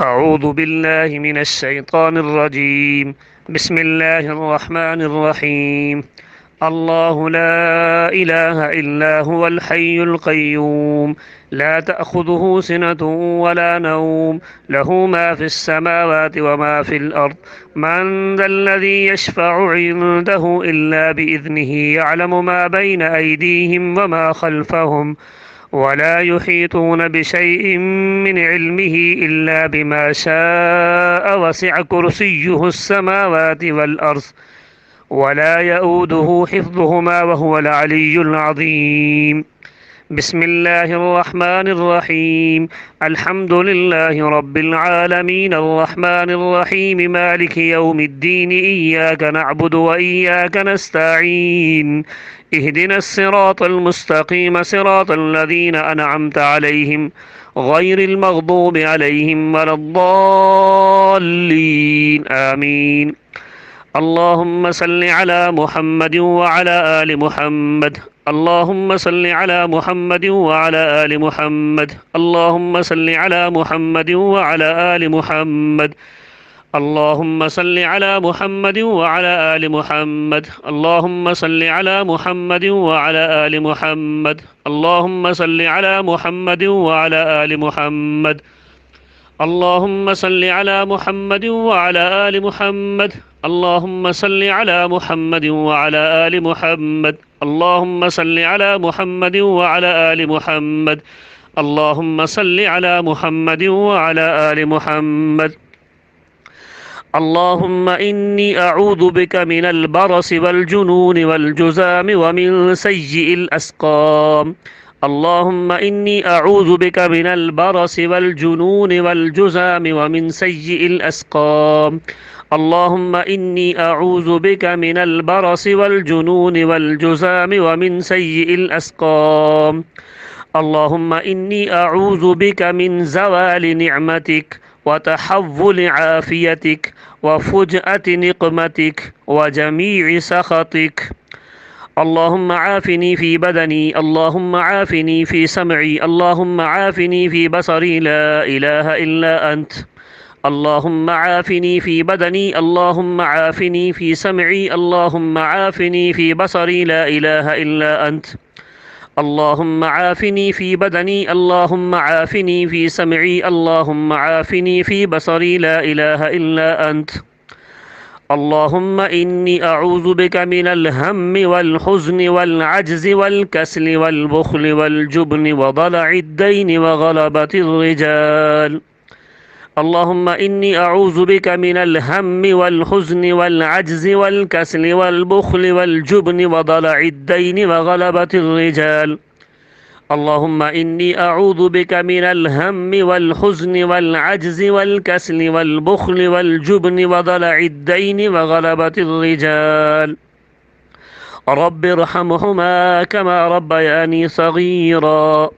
أعوذ بالله من الشيطان الرجيم. بسم الله الرحمن الرحيم. الله لا إله إلا هو الحي القيوم، لا تأخذه سنة ولا نوم، له ما في السماوات وما في الأرض. من ذا الذي يشفع عنده إلا بإذنه، يعلم ما بين أيديهم وما خلفهم، ولا يحيطون بشيء من علمه إلا بما شاء. وسع كرسيه السماوات والأرض، ولا يؤوده حفظهما وهو العلي العظيم. بسم الله الرحمن الرحيم. الحمد لله رب العالمين، الرحمن الرحيم، مالك يوم الدين، إياك نعبد وإياك نستعين. اهدنا الصراط المستقيم، صراط الذين أنعمت عليهم غير المغضوب عليهم ولا الضالين، آمين. اللهم صل على محمد وعلى آل محمد. اللهم صل على محمد وعلى آل محمد. اللهم صل على محمد وعلى آل محمد. اللهم صل على محمد وعلى آل محمد. اللهم صل على محمد وعلى آل محمد. اللهم صل على محمد وعلى آل محمد. اللهم صل على محمد وعلى آل محمد. اللهم صل على محمد وعلى آل محمد. اللهم صل على محمد وعلى آل محمد. اللهم صل على محمد وعلى آل محمد. اللهم إني أعوذ بك من البرص والجنون والجذام ومن سيء الأسقام. اللهم إني أعوذ بك من البرص والجنون والجذام ومن سيء الأسقام. اللهم إني أعوذ بك من البرص والجنون والجذام ومن سيء الأسقام. اللهم إني أعوذ بك من زوال نعمتك وتحول عافيتك وفجأة نقمتك وجميع سخطك. اللهم عافني في بدني، اللهم عافني في سمعي، اللهم عافني في بصري، لا إله إلا أنت. اللهم عافني في بدني، اللهم عافني في سمعي، اللهم عافني في بصري، لا إله إلا أنت. اللهم عافني في بدني، اللهم عافني في سمعي، اللهم عافني في بصري، لا إله إلا أنت. اللهم إني أعوذ بك من الهم والحزن والعجز والكسل والبخل والجبن وضلع الدين وغلبة الرجال. اللهم إني أعوذ بك من الهم والحزن والعجز والكسل والبخل والجبن وضلع الدين وغلبة الرجال. اللهم إني أعوذ بك من الهم والحزن والعجز والكسل والبخل والجبن وضلع الدين وغلبة الرجال. رب ارحمهما كما ربياني صغيرا.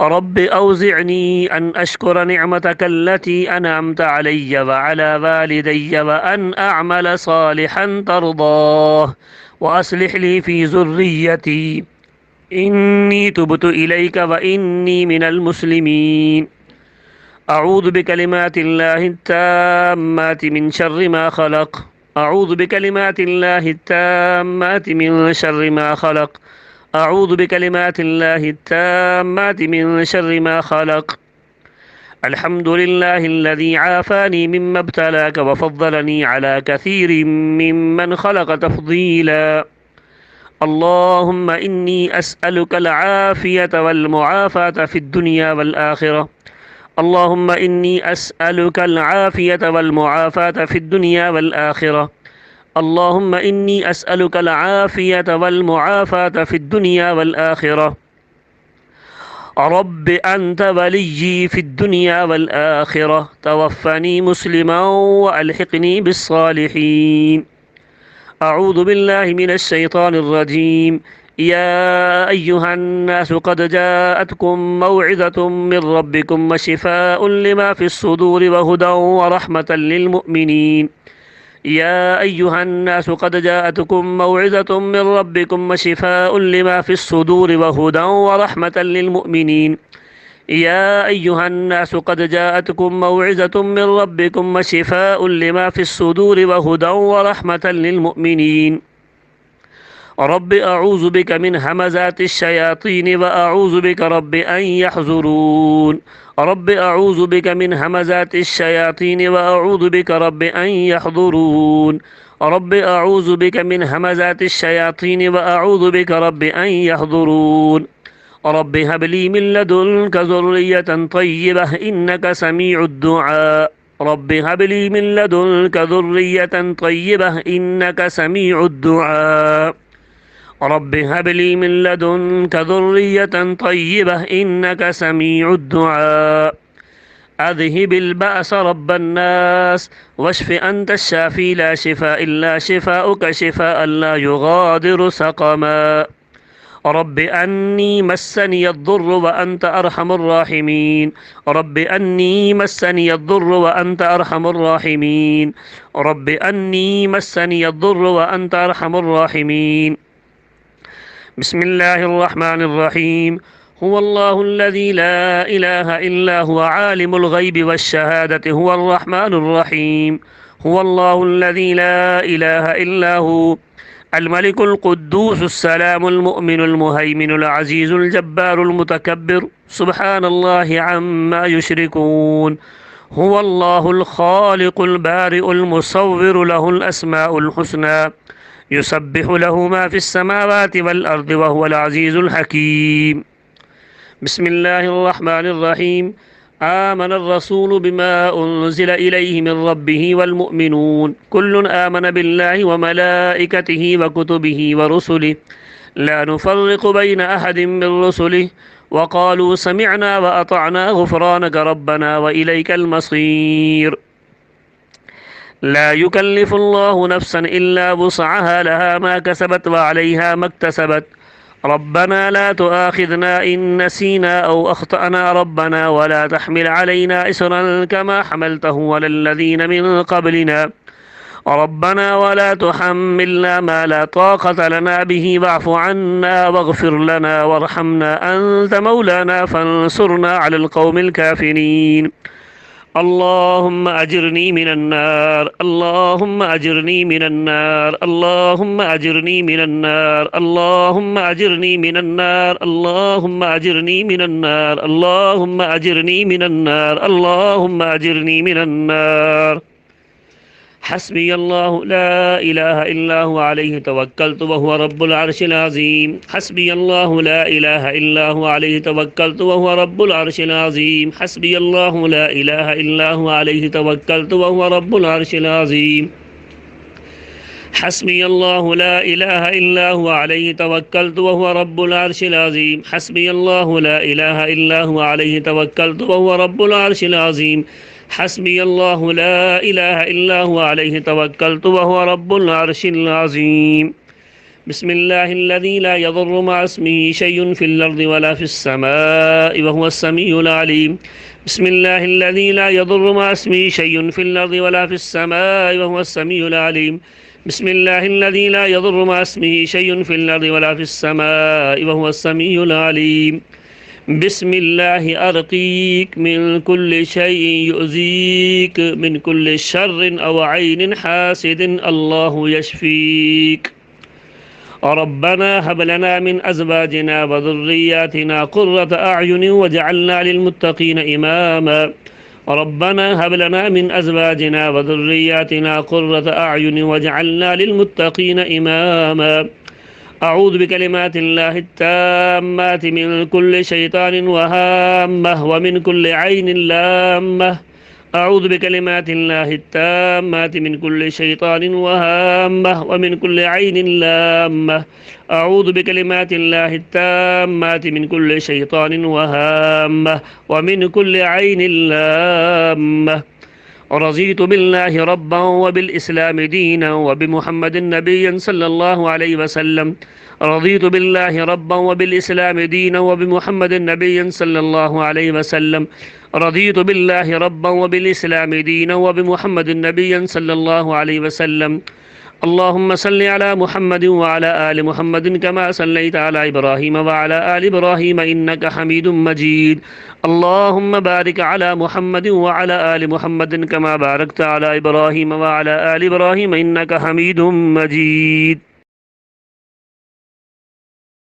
رب أوزعني أن أشكر نعمتك التي أنعمت علي وعلى والدي، وأن أعمل صالحا ترضاه، وأصلح لي في ذريتي، إني تبت إليك وإني من المسلمين. أعوذ بكلمات الله التامات من شر ما خلق. أعوذ بكلمات الله التامات من شر ما خلق. أعوذ بكلمات الله التامات من شر ما خلق. الحمد لله الذي عافاني مما ابتلاك وفضلني على كثير ممن خلق تفضيلا. اللهم إني أسألك العافية والمعافاة في الدنيا والآخرة. اللهم إني أسألك العافية والمعافاة في الدنيا والآخرة. اللهم إني أسألك العافية والمعافاة في الدنيا والآخرة. رب أنت وليي في الدنيا والآخرة، توفني مسلما وألحقني بالصالحين. أعوذ بالله من الشيطان الرجيم. يا أيها الناس قد جاءتكم موعظة من ربكم وشفاء لما في الصدور وهدى ورحمة للمؤمنين. يا أيها الناس قد جاءتكم موعظة من ربكم وشفاء لما في الصدور وهدى ورحمة للمؤمنين. يا أيها الناس قد جاءتكم موعظة من ربكم وشفاء لما في الصدور وهدى ورحمة للمؤمنين. رب أعوذ بك من همزات الشياطين وأعوذ بك رب أن يحضرون. رب أعوذ بك من همزات الشياطين وأعوذ بك رب أن يحضرون. رب أعوذ بك من همزات الشياطين وأعوذ بك رب أن يحضرون. رب هب لي من لدنك ذرية طيبة إنك سميع الدعاء. رب هب لي من لدنك ذرية طيبة إنك سميع الدعاء. رب هب لي من لدنك ذرية طيبة إنك سميع الدعاء. أذهب البأس رب الناس واشف أنت الشافي لا شفاء إلا شفاؤك شفاء لا يغادر سقما. رب أني مسني الضر وأنت أرحم الراحمين. رب أني مسني الضر وأنت أرحم الراحمين. رب أني مسني الضر وأنت أرحم الراحمين. بسم الله الرحمن الرحيم. هو الله الذي لا إله إلا هو عالم الغيب والشهادة هو الرحمن الرحيم. هو الله الذي لا إله إلا هو الملك القدوس السلام المؤمن المهيمن العزيز الجبار المتكبر سبحان الله عما يشركون. هو الله الخالق البارئ المصور له الأسماء الحسنى يسبح له ما في السماوات والأرض وهو العزيز الحكيم. بسم الله الرحمن الرحيم. آمن الرسول بما أنزل إليه من ربه والمؤمنون كل آمن بالله وملائكته وكتبه ورسله لا نفرق بين أحد من رسله وقالوا سمعنا وأطعنا غفرانك ربنا وإليك المصير. لا يكلف الله نفسا إلا وسعها لها ما كسبت وعليها ما اكتسبت. ربنا لا تؤاخذنا إن نسينا أو أخطأنا ربنا ولا تحمل علينا إسرا كما حملته على الذين من قبلنا. ربنا ولا تحملنا ما لا طاقة لنا به واعف عنا واغفر لنا وارحمنا أنت مولانا فانصرنا على القوم الكافرين. اللهم أجرني من النار. اللهم أجرني من النار. اللهم أجرني من النار. اللهم أجرني من النار. اللهم أجرني من النار. اللهم أجرني من النار. اللهم أجرني من النار. حسبي الله لا إله إلا هو عليه توكلت وهو رب العرش العظيم. حسبي الله لا إله إلا هو عليه توكلت وهو رب العرش العظيم. حسبي الله لا إله إلا هو عليه توكلت وهو رب العرش العظيم. حسبي الله لا إله إلا هو عليه توكلت وهو رب العرش العظيم. حسبي الله لا إله إلا هو عليه توكلت وهو رب العرش العظيم. حسبي الله لا إله إلا هو عليه توكلت وهو رب العرش العظيم. بسم الله الذي لا يضر مع اسمه شيء في الأرض ولا في السماء وهو السميع العليم. بسم الله الذي لا يضر مع اسمه شيء في الأرض ولا في السماء وهو السميع العليم. بسم الله الذي لا يضر مع اسمه شيء في الأرض ولا في السماء وهو السميع العليم. بسم الله أرقيك من كل شيء يؤذيك من كل شر أو عين حاسد الله يشفيك. ربنا هب لنا من أزواجنا وذرياتنا قرة أعين واجعلنا للمتقين إماما. ربنا هب لنا من أزواجنا وذرياتنا قرة أعين واجعلنا للمتقين إماما. أعوذ بكلمات الله التامات من كل شيطان وهامة ومن كل عين لامة. أعوذ بكلمات الله التامات من كل شيطان وهامة ومن كل عين لامة. أعوذ بكلمات الله التامات من كل شيطان وهامة ومن كل عين لامة. رضيت بالله ربا وبالإسلام دينا وبمحمد نبيا صلى الله عليه وسلم. رضيت بالله ربا وبالإسلام دينا وبمحمد نبيا صلى الله عليه وسلم. رضيت بالله ربا وبالإسلام دينا وبمحمد نبيا صلى الله عليه وسلم. اللهم صل على محمد وعلى آل محمد كما صليت على إبراهيم وعلى آل إبراهيم إنك حميد مجيد. اللهم بارك على محمد وعلى آل محمد كما باركت على إبراهيم وعلى آل إبراهيم إنك حميد مجيد.